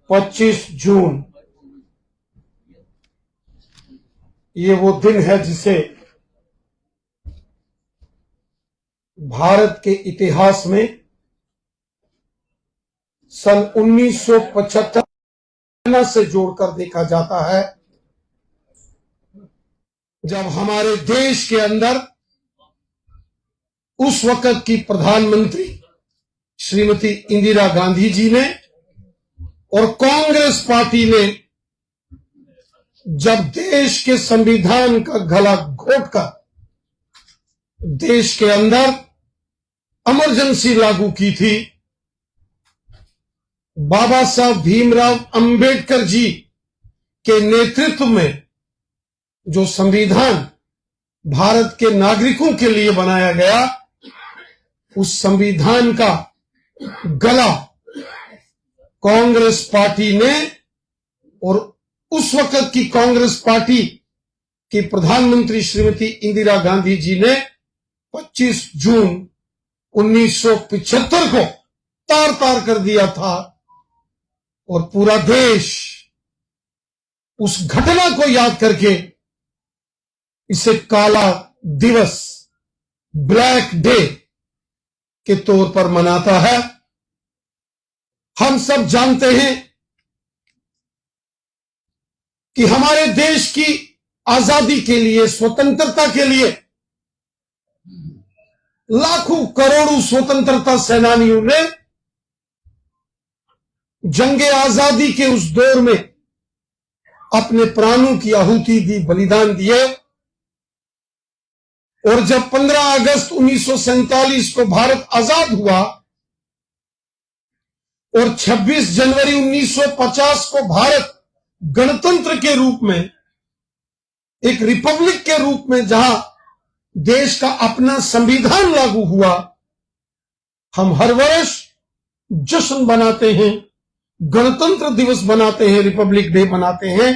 25 जून ये वो दिन है जिसे भारत के इतिहास में सन 1975 से जोड़कर देखा जाता है, जब हमारे देश के अंदर उस वक्त की प्रधानमंत्री श्रीमती इंदिरा गांधी जी ने और कांग्रेस पार्टी ने जब देश के संविधान का गला घोटकर देश के अंदर इमरजेंसी लागू की थी। बाबा साहब भीमराव अंबेडकर जी के नेतृत्व में जो संविधान भारत के नागरिकों के लिए बनाया गया, उस संविधान का गला कांग्रेस पार्टी ने और उस वक्त की कांग्रेस पार्टी की प्रधानमंत्री श्रीमती इंदिरा गांधी जी ने 25 जून 1975 को तार तार कर दिया था और पूरा देश उस घटना को याद करके इसे काला दिवस, ब्लैक डे के तौर पर मनाता है। हम सब जानते हैं कि हमारे देश की आजादी के लिए, स्वतंत्रता के लिए लाखों करोड़ों स्वतंत्रता सेनानियों ने जंगे आजादी के उस दौर में अपने प्राणों की आहुति दी, बलिदान दिए। और जब 15 अगस्त 1947 को भारत आजाद हुआ और 26 जनवरी 1950 को भारत गणतंत्र के रूप में, एक रिपब्लिक के रूप में, जहां देश का अपना संविधान लागू हुआ, हम हर वर्ष जश्न बनाते हैं, गणतंत्र दिवस बनाते हैं, रिपब्लिक डे बनाते हैं।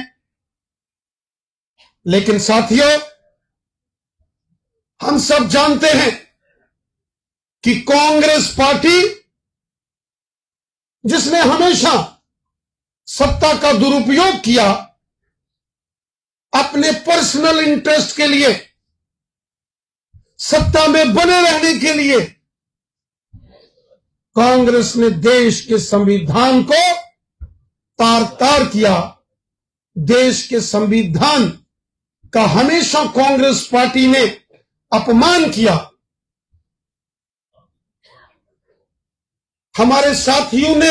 लेकिन साथियों, हम सब जानते हैं कि कांग्रेस पार्टी, जिसने हमेशा सत्ता का दुरुपयोग किया अपने पर्सनल इंटरेस्ट के लिए, सत्ता में बने रहने के लिए, कांग्रेस ने देश के संविधान को तार तार किया। देश के संविधान का हमेशा कांग्रेस पार्टी ने अपमान किया। हमारे साथियों ने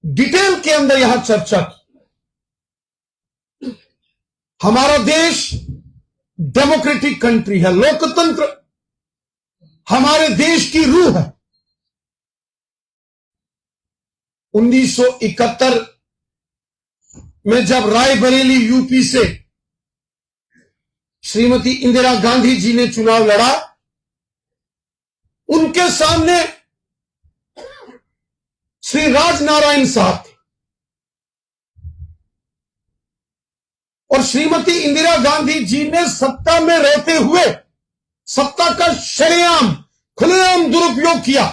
डिटेल के अंदर यहां चर्चा की। हमारा देश डेमोक्रेटिक कंट्री है, लोकतंत्र हमारे देश की रूह है। 1971 में जब रायबरेली यूपी से श्रीमती इंदिरा गांधी जी ने चुनाव लड़ा, उनके सामने श्री राजनारायण साहब थे और श्रीमती इंदिरा गांधी जी ने सत्ता में रहते हुए सत्ता का शरेआम, खुलेआम दुरुपयोग किया।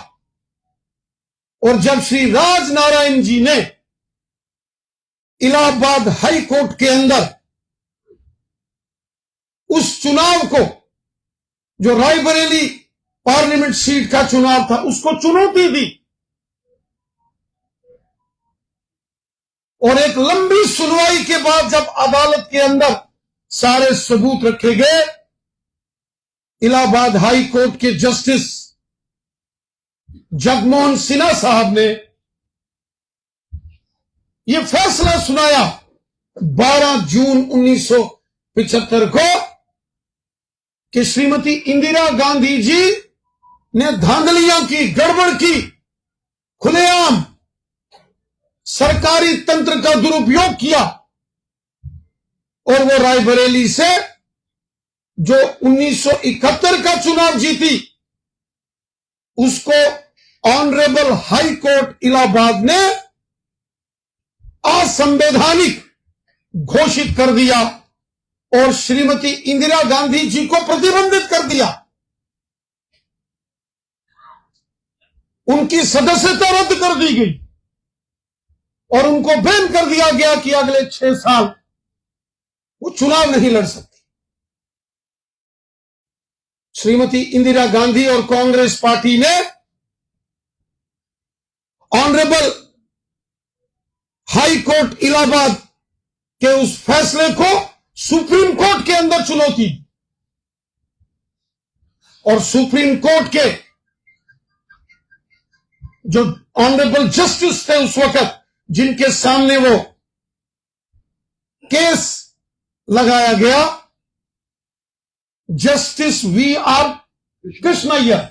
और जब श्री राजनारायण जी ने इलाहाबाद हाई कोर्ट के अंदर उस चुनाव को, जो रायबरेली पार्लियामेंट सीट का चुनाव था, उसको चुनौती दी और एक लंबी सुनवाई के बाद जब अदालत के अंदर सारे सबूत रखे गए, इलाहाबाद हाई कोर्ट के जस्टिस जगमोहन सिन्हा साहब ने यह फैसला सुनाया 12 जून 1975 को कि श्रीमती इंदिरा गांधी जी ने धांधलियां की, गड़बड़ की, खुलेआम सरकारी तंत्र का दुरुपयोग किया और वो रायबरेली से जो 1971 का चुनाव जीती, उसको ऑनरेबल हाई कोर्ट इलाहाबाद ने असंवैधानिक घोषित कर दिया और श्रीमती इंदिरा गांधी जी को प्रतिबंधित कर दिया। उनकी सदस्यता रद्द कर दी गई। और उनको बैन कर दिया गया कि अगले 6 साल वो चुनाव नहीं लड़ सकती। श्रीमती इंदिरा गांधी और कांग्रेस पार्टी ने ऑनरेबल हाई कोर्ट इलाहाबाद के उस फैसले को सुप्रीम कोर्ट के अंदर चुनौती दी और सुप्रीम कोर्ट के जो ऑनरेबल जस्टिस थे उस वक्त, जिनके सामने वो केस लगाया गया, जस्टिस वी.आर. कृष्णैयर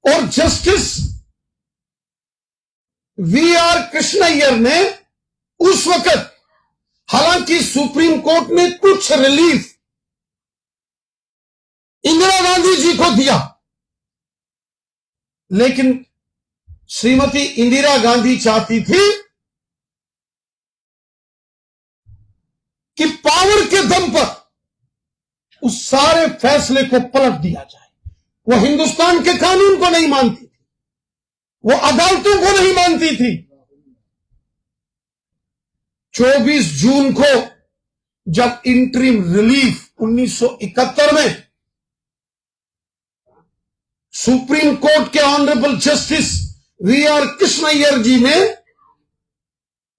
और जस्टिस वी.आर. कृष्णैयर ने उस वक्त, हालांकि सुप्रीम कोर्ट ने कुछ रिलीफ इंदिरा गांधी जी को दिया, लेकिन श्रीमती इंदिरा गांधी चाहती थी कि पावर के दम पर उस सारे फैसले को पलट दिया जाए। वो हिंदुस्तान के कानून को नहीं मानती थी, वो अदालतों को नहीं मानती थी। 24 जून को जब इंटरिम रिलीफ 1971 में सुप्रीम कोर्ट के ऑनरेबल जस्टिस वी.आर. कृष्णैयर जी ने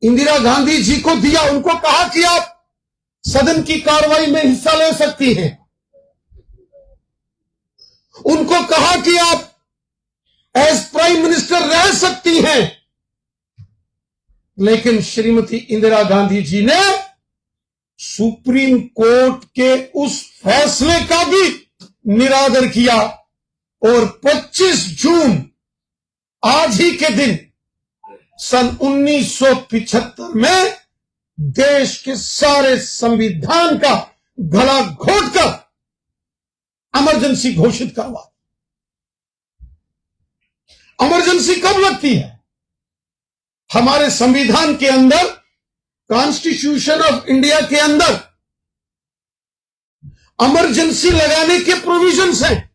इंदिरा गांधी जी को दिया, उनको कहा कि आप सदन की कार्रवाई में हिस्सा ले सकती हैं, उनको कहा कि आप एज प्राइम मिनिस्टर रह सकती हैं, लेकिन श्रीमती इंदिरा गांधी जी ने सुप्रीम कोर्ट के उस फैसले का भी निरादर किया और 25 जून आज ही के दिन सन 1975 में देश के सारे संविधान का गला घोटकर इमरजेंसी घोषित करवा। इमरजेंसी कब लगती है? हमारे संविधान के अंदर, कॉन्स्टिट्यूशन ऑफ इंडिया के अंदर इमरजेंसी लगाने के प्रोविजंस हैं।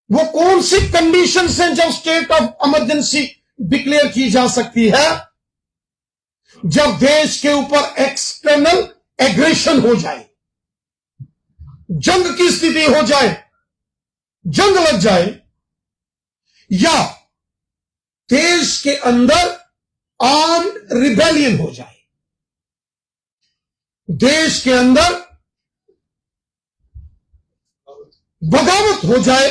वो कौन सी कंडीशंस हैं जब स्टेट ऑफ इमरजेंसी डिक्लेयर की जा सकती है? जब देश के ऊपर एक्सटर्नल एग्रेशन हो जाए, जंग की स्थिति हो जाए, जंग लग जाए, या देश के अंदर आर्म्ड रिबेलियन हो जाए, देश के अंदर बगावत हो जाए।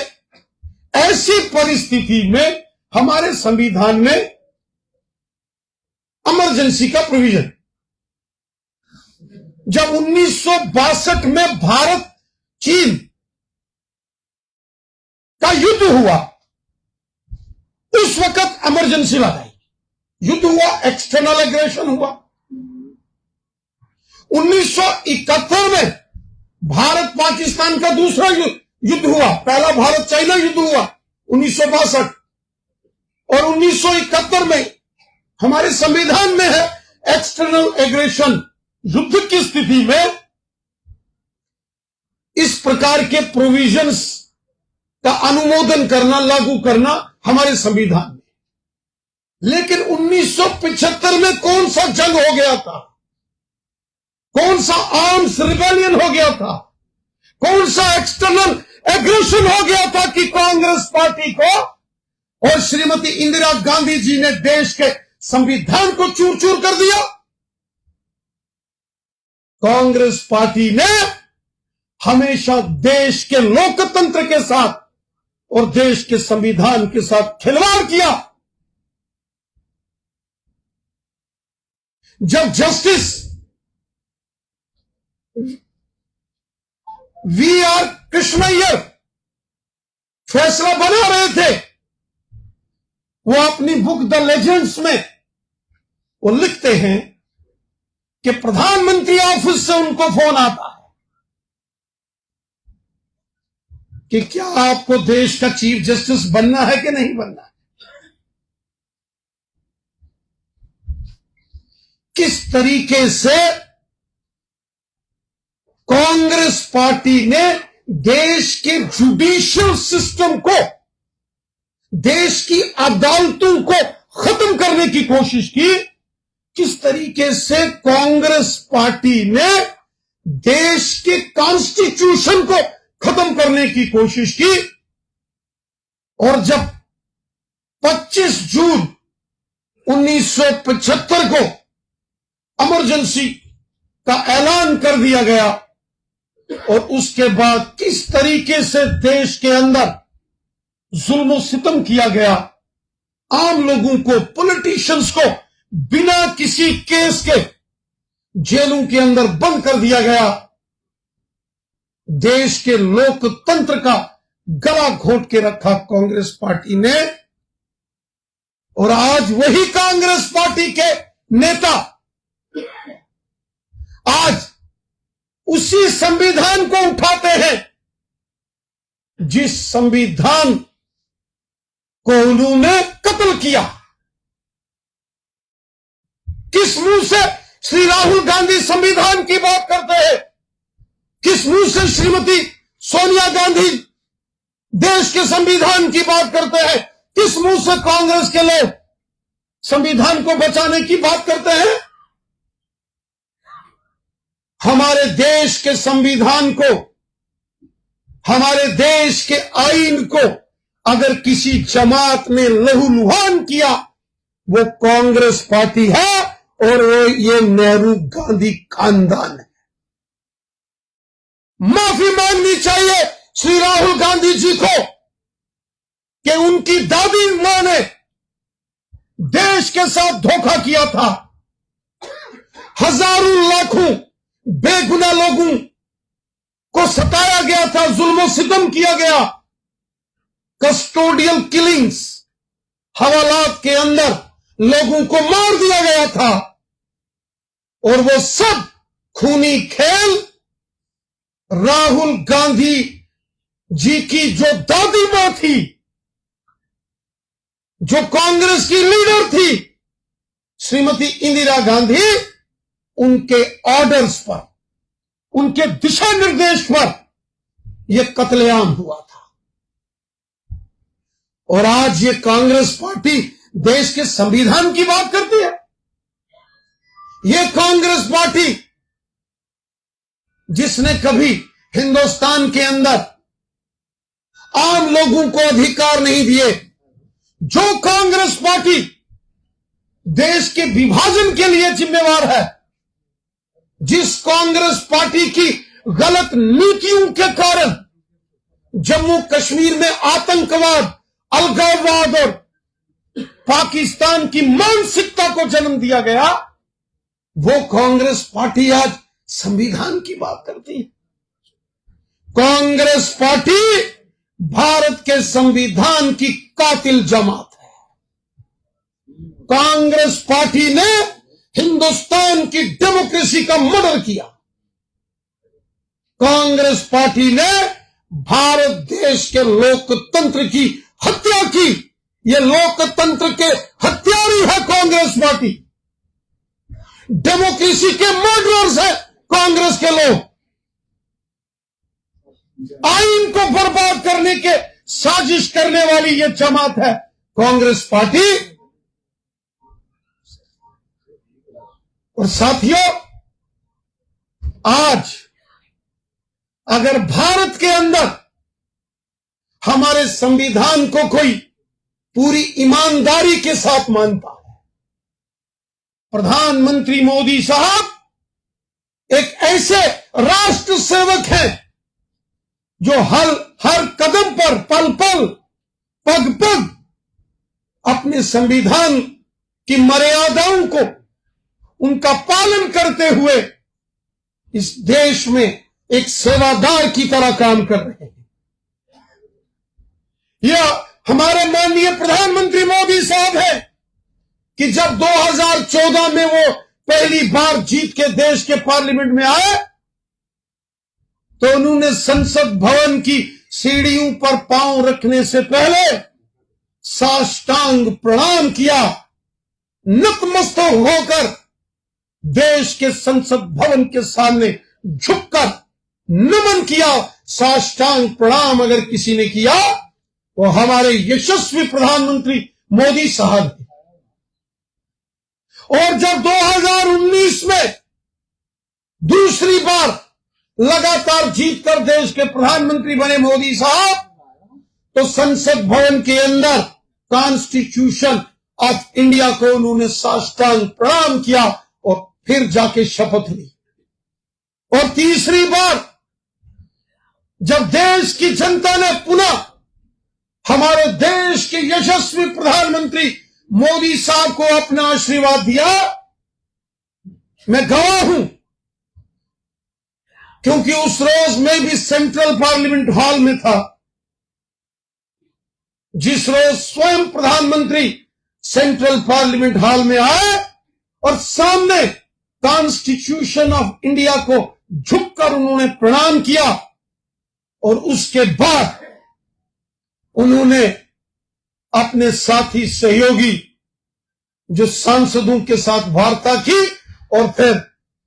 ऐसी परिस्थिति में हमारे संविधान में इमरजेंसी का प्रोविजन, जब 1962 में भारत चीन का युद्ध हुआ, उस वक्त इमरजेंसी लगाई। युद्ध हुआ, एक्सटर्नल एग्रेशन हुआ। 1971 में भारत पाकिस्तान का दूसरा युद्ध हुआ। पहला भारत चाइना युद्ध हुआ 1962, और 1971 में हमारे संविधान में है एक्सटर्नल एग्रेशन। युद्ध की स्थिति में इस प्रकार के प्रोविजंस का अनुमोदन करना, लागू करना हमारे संविधान में। लेकिन 1975 में कौन सा जंग हो गया था? कौन सा आर्म्स रिबेलियन हो गया था? कौन सा एक्सटर्नल एग्रेशन हो गया था कि कांग्रेस पार्टी को और श्रीमती इंदिरा गांधी जी ने देश के संविधान को चूर चूर कर दिया? कांग्रेस पार्टी ने हमेशा देश के लोकतंत्र के साथ और देश के संविधान के साथ खिलवाड़ किया। जब जस्टिस वी.आर. कृष्णैयर फैसला बना रहे थे, वो अपनी बुक द लेजेंड्स में वो लिखते हैं कि प्रधानमंत्री ऑफिस से उनको फोन आता है कि क्या आपको देश का चीफ जस्टिस बनना है कि नहीं बनना है। किस तरीके से कांग्रेस पार्टी ने देश के जुडिशियल सिस्टम को देश की अदालतों को खत्म करने की कोशिश की, किस तरीके से कांग्रेस पार्टी ने देश के कॉन्स्टिट्यूशन को खत्म करने की कोशिश की। और जब 25 जून 1975 को इमरजेंसी का ऐलान कर दिया गया और उसके बाद किस तरीके से देश के अंदर जुल्म सितम किया गया, आम लोगों को, पॉलिटिशियंस को बिना किसी केस के जेलों के अंदर बंद कर दिया गया, देश के लोकतंत्र का गला घोंट के रखा कांग्रेस पार्टी ने। और आज वही कांग्रेस पार्टी के नेता आज उसी संविधान को उठाते हैं जिस संविधान को उन्होंने कत्ल किया। किस मुंह से श्री राहुल गांधी संविधान की बात करते हैं? किस मुंह से श्रीमती सोनिया गांधी देश के संविधान की बात करते हैं? किस मुंह से कांग्रेस के लोग संविधान को बचाने की बात करते हैं? हमारे देश के संविधान को, हमारे देश के आईन को अगर किसी जमात ने लहूलुहान किया वो कांग्रेस पार्टी है और वो ये नेहरू गांधी खानदान है। माफी मांगनी चाहिए श्री राहुल गांधी जी को कि उनकी दादी मां ने देश के साथ धोखा किया था, हजारों लाखों बेगुनाह लोगों को सताया गया था, जुल्म सितम किया गया, कस्टोडियल किलिंग्स, हवालात के अंदर लोगों को मार दिया गया था। और वो सब खूनी खेल राहुल गांधी जी की जो दादी मां थी, जो कांग्रेस की लीडर थी श्रीमती इंदिरा गांधी, उनके ऑर्डर्स पर, उनके दिशा निर्देश पर यह कत्लेआम हुआ था। और आज ये कांग्रेस पार्टी देश के संविधान की बात करती है। ये कांग्रेस पार्टी जिसने कभी हिंदुस्तान के अंदर आम लोगों को अधिकार नहीं दिए, जो कांग्रेस पार्टी देश के विभाजन के लिए जिम्मेवार है, जिस कांग्रेस पार्टी की गलत नीतियों के कारण जम्मू कश्मीर में आतंकवाद, अलगाववाद और पाकिस्तान की मानसिकता को जन्म दिया गया, वो कांग्रेस पार्टी आज संविधान की बात करती है। कांग्रेस पार्टी भारत के संविधान की कातिल जमात है। कांग्रेस पार्टी ने हिंदुस्तान की डेमोक्रेसी का मर्डर किया। कांग्रेस पार्टी ने भारत देश के लोकतंत्र की हत्या की। ये लोकतंत्र के हत्यारी है कांग्रेस पार्टी। डेमोक्रेसी के मर्डरर्स है कांग्रेस के लोग। आइन को बर्बाद करने के साजिश करने वाली ये जमात है कांग्रेस पार्टी। और साथियों, आज अगर भारत के अंदर हमारे संविधान को कोई पूरी ईमानदारी के साथ मानता है, प्रधानमंत्री मोदी साहब एक ऐसे राष्ट्र सेवक हैं जो हर कदम पर, पल पल, पग पग अपने संविधान की मर्यादाओं को, उनका पालन करते हुए इस देश में एक सेवादार की तरह काम कर रहे हैं। यह हमारे माननीय प्रधानमंत्री मोदी साहब हैं कि जब 2014 में वो पहली बार जीत के देश के पार्लियामेंट में आए तो उन्होंने संसद भवन की सीढ़ियों पर पांव रखने से पहले साष्टांग प्रणाम किया। नतमस्तक होकर देश के संसद भवन के सामने झुककर नमन किया। साष्टांग प्रणाम अगर किसी ने किया वो हमारे यशस्वी प्रधानमंत्री मोदी साहब हैं। और जब 2019 में दूसरी बार लगातार जीतकर देश के प्रधानमंत्री बने मोदी साहब, तो संसद भवन के अंदर कॉन्स्टिट्यूशन ऑफ इंडिया को उन्होंने साष्टांग प्रणाम किया और फिर जाके शपथ ली। और तीसरी बार जब देश की जनता ने पुनः हमारे देश के यशस्वी प्रधानमंत्री मोदी साहब को अपना आशीर्वाद दिया, मैं गवाह हूं, क्योंकि उस रोज मैं भी सेंट्रल पार्लियामेंट हॉल में था, जिस रोज स्वयं प्रधानमंत्री सेंट्रल पार्लियामेंट हॉल में आए और सामने कॉन्स्टिट्यूशन ऑफ इंडिया को झुककर उन्होंने प्रणाम किया। और उसके बाद उन्होंने अपने साथी सहयोगी जो सांसदों के साथ वार्ता की और फिर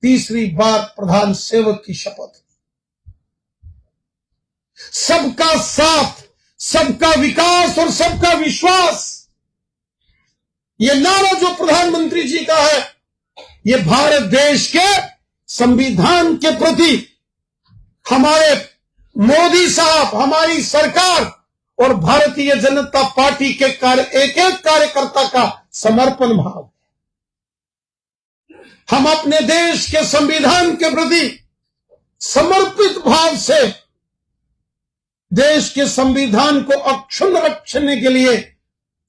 तीसरी बार प्रधान सेवक की शपथ। सबका साथ, सबका विकास और सबका विश्वास, ये नारा जो प्रधानमंत्री जी का है, ये भारत देश के संविधान के प्रति हमारे मोदी साहब, हमारी सरकार और भारतीय जनता पार्टी के एक एक कार्यकर्ता का समर्पण भाव। हम अपने देश के संविधान के प्रति समर्पित भाव से देश के संविधान को अक्षुण्ण रखने के लिए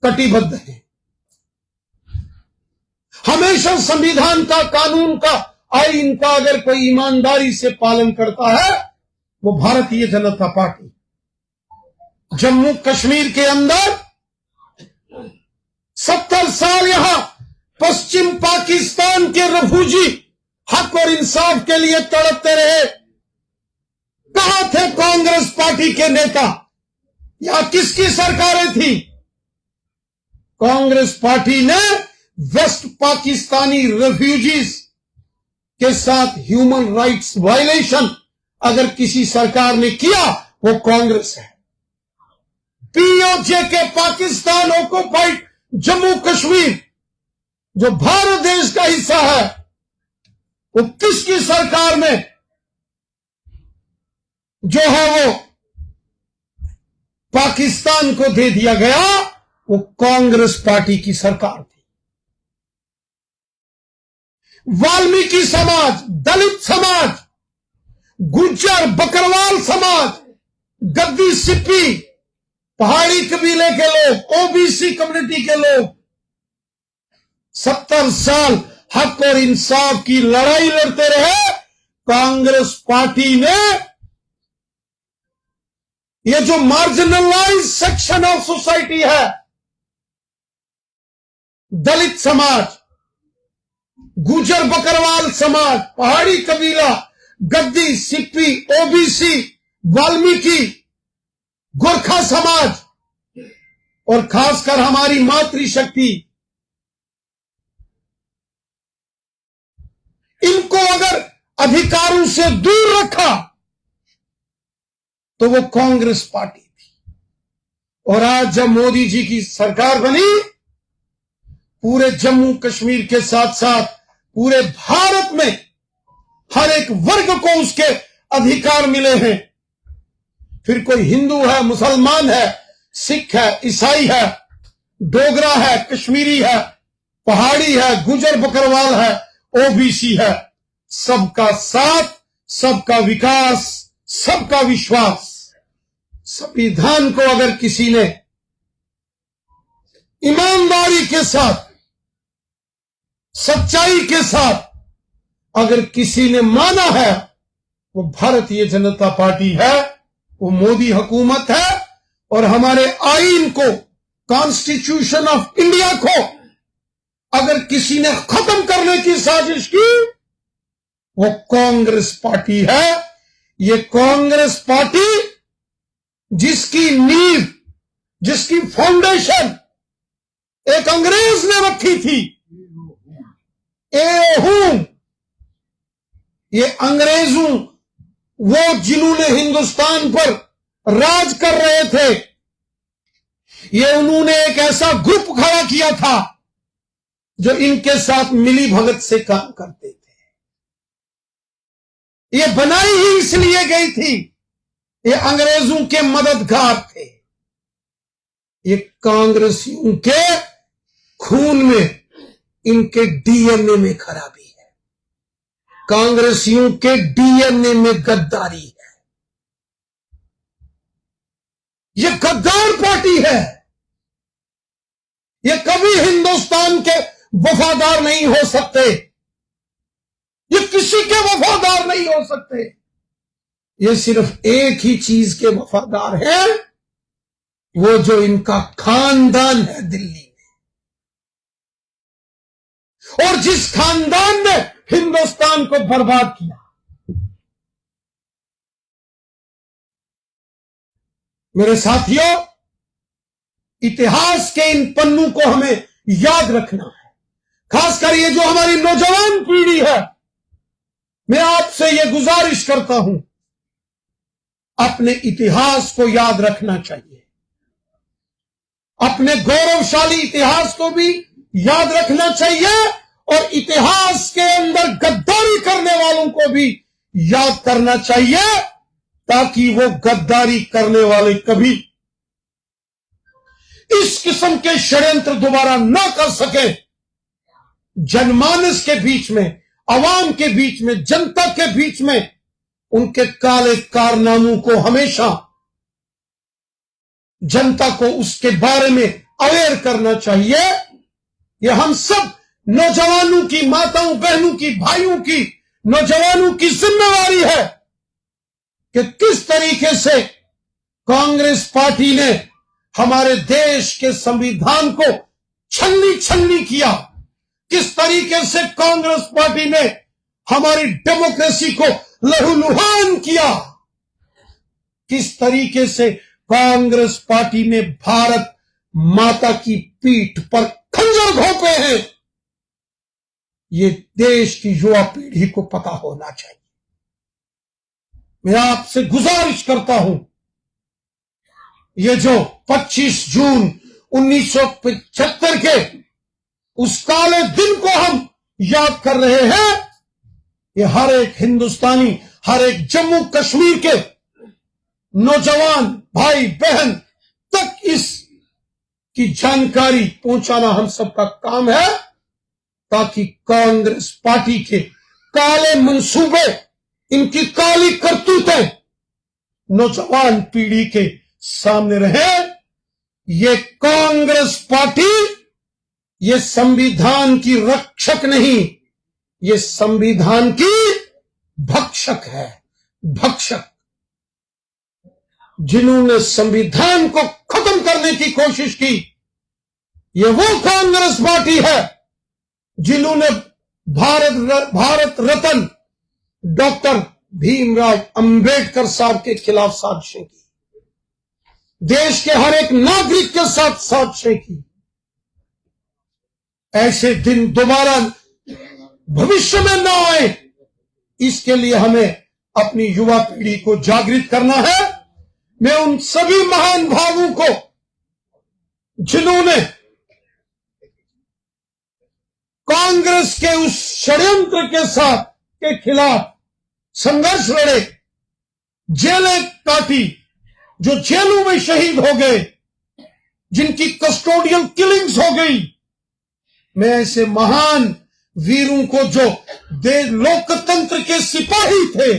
कटिबद्ध हैं। हमेशा संविधान का, कानून का, आईन का अगर कोई ईमानदारी से पालन करता है वो भारतीय जनता पार्टी। जम्मू कश्मीर के अंदर 70 साल यहां पश्चिम पाकिस्तान के रेफ्यूजी हक और इंसाफ के लिए तड़पते रहे। कहां थे कांग्रेस पार्टी के नेता? या किसकी सरकारें थी? कांग्रेस पार्टी ने वेस्ट पाकिस्तानी रेफ्यूजीज के साथ ह्यूमन राइट्स वायलेशन अगर किसी सरकार ने किया वो कांग्रेस है। पीओजे के पाकिस्तान ऑक्युपाइड जम्मू कश्मीर जो भारत देश का हिस्सा है, वो किसकी सरकार में जो है वो पाकिस्तान को दे दिया गया? वो कांग्रेस पार्टी की सरकार थी। वाल्मीकि समाज, दलित समाज, गुज्जर बकरवाल समाज, गद्दी सिप्पी, पहाड़ी कबीले के लोग, ओबीसी कम्युनिटी के लोग 70 साल हक और इंसाफ की लड़ाई लड़ते रहे। कांग्रेस पार्टी ने ये जो मार्जिनलाइज सेक्शन ऑफ सोसाइटी है, दलित समाज, गुजर बकरवाल समाज, पहाड़ी कबीला, गद्दी सिप्पी, ओबीसी, वाल्मीकि, गोरखा समाज और खासकर हमारी मातृशक्ति, इनको अगर अधिकारों से दूर रखा तो वो कांग्रेस पार्टी थी। और आज जब मोदी जी की सरकार बनी, पूरे जम्मू कश्मीर के साथ साथ पूरे भारत में हर एक वर्ग को उसके अधिकार मिले हैं। फिर कोई हिंदू है, मुसलमान है, सिख है, ईसाई है, डोगरा है, कश्मीरी है, पहाड़ी है, गुजर बकरवाल है, ओबीसी है, सबका साथ, सबका विकास, सबका विश्वास। संविधान को अगर किसी ने ईमानदारी के साथ, सच्चाई के साथ अगर किसी ने माना है, वो भारतीय जनता पार्टी है, वो मोदी हुकूमत है। और हमारे आईन को, कॉन्स्टिट्यूशन ऑफ इंडिया को अगर किसी ने खत्म करने की साजिश की, वो कांग्रेस पार्टी है। ये कांग्रेस पार्टी जिसकी नींव, जिसकी फाउंडेशन एक अंग्रेज ने रखी थी, ये अंग्रेजों, वो जिन्होंने हिंदुस्तान पर राज कर रहे थे, ये उन्होंने एक ऐसा ग्रुप खड़ा किया था जो इनके साथ मिली भगत से काम करते थे। ये बनाई ही इसलिए गई थी, ये अंग्रेजों के मददगार थे। ये कांग्रेसियों के खून में, इनके डीएनए में खराबी है, कांग्रेसियों के डीएनए में गद्दारी है। ये गद्दार पार्टी है। ये कभी हिंदुस्तान के वफादार नहीं हो सकते, ये किसी के वफादार नहीं हो सकते। ये सिर्फ एक ही चीज के वफादार हैं, वो जो इनका खानदान है दिल्ली में, और जिस खानदान ने हिंदुस्तान को बर्बाद किया। मेरे साथियों, इतिहास के इन पन्नों को हमें याद रखना है, खासकर ये जो हमारी नौजवान पीढ़ी है। मैं आपसे ये गुजारिश करता हूं, अपने इतिहास को याद रखना चाहिए, अपने गौरवशाली इतिहास को भी याद रखना चाहिए, और इतिहास के अंदर गद्दारी करने वालों को भी याद करना चाहिए, ताकि वो गद्दारी करने वाले कभी इस किस्म के षड्यंत्र दोबारा ना कर सके। जनमानस के बीच में, अवाम के बीच में, जनता के बीच में उनके काले कारनामों को हमेशा जनता को उसके बारे में अवेयर करना चाहिए। यह हम सब नौजवानों की, माताओं बहनों की, भाइयों की, नौजवानों की जिम्मेवारी है कि किस तरीके से कांग्रेस पार्टी ने हमारे देश के संविधान को छलनी छलनी किया, किस तरीके से कांग्रेस पार्टी ने हमारी डेमोक्रेसी को लहूलुहान किया, किस तरीके से कांग्रेस पार्टी ने भारत माता की पीठ पर खंजर घोंपे हैं। ये देश की युवा पीढ़ी को पता होना चाहिए। मैं आपसे गुजारिश करता हूं, ये जो 25 जून 1975 के उस काले दिन को हम याद कर रहे हैं, ये हर एक हिंदुस्तानी, हर एक जम्मू कश्मीर के नौजवान भाई बहन तक इस की जानकारी पहुंचाना हम सबका काम है, ताकि कांग्रेस पार्टी के काले मंसूबे, इनकी काली करतूतें नौजवान पीढ़ी के सामने रहे। ये कांग्रेस पार्टी ये संविधान की रक्षक नहीं, ये संविधान की भक्षक है, भक्षक। जिन्होंने संविधान को खत्म करने की कोशिश की, ये वो कांग्रेस पार्टी है जिन्होंने भारत रत्न डॉक्टर भीमराव अंबेडकर साहब के खिलाफ साजिशें की, देश के हर एक नागरिक के साथ साजिशें की। ऐसे दिन दोबारा भविष्य में ना आए, इसके लिए हमें अपनी युवा पीढ़ी को जागृत करना है। मैं उन सभी महान भावों को जिन्होंने कांग्रेस के उस षड्यंत्र के साथ के खिलाफ संघर्ष लड़े, जेलें काटी, जो जेलों में शहीद हो गए, जिनकी कस्टोडियल किलिंग्स हो गई, मैं ऐसे महान वीरों को जो लोकतंत्र के सिपाही थे,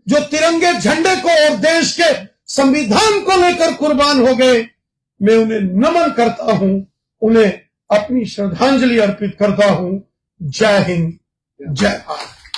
जो तिरंगे झंडे को और देश के संविधान को लेकर कुर्बान हो गए, मैं उन्हें नमन करता हूं, उन्हें अपनी श्रद्धांजलि अर्पित करता हूं। जय हिंद, जय भारत।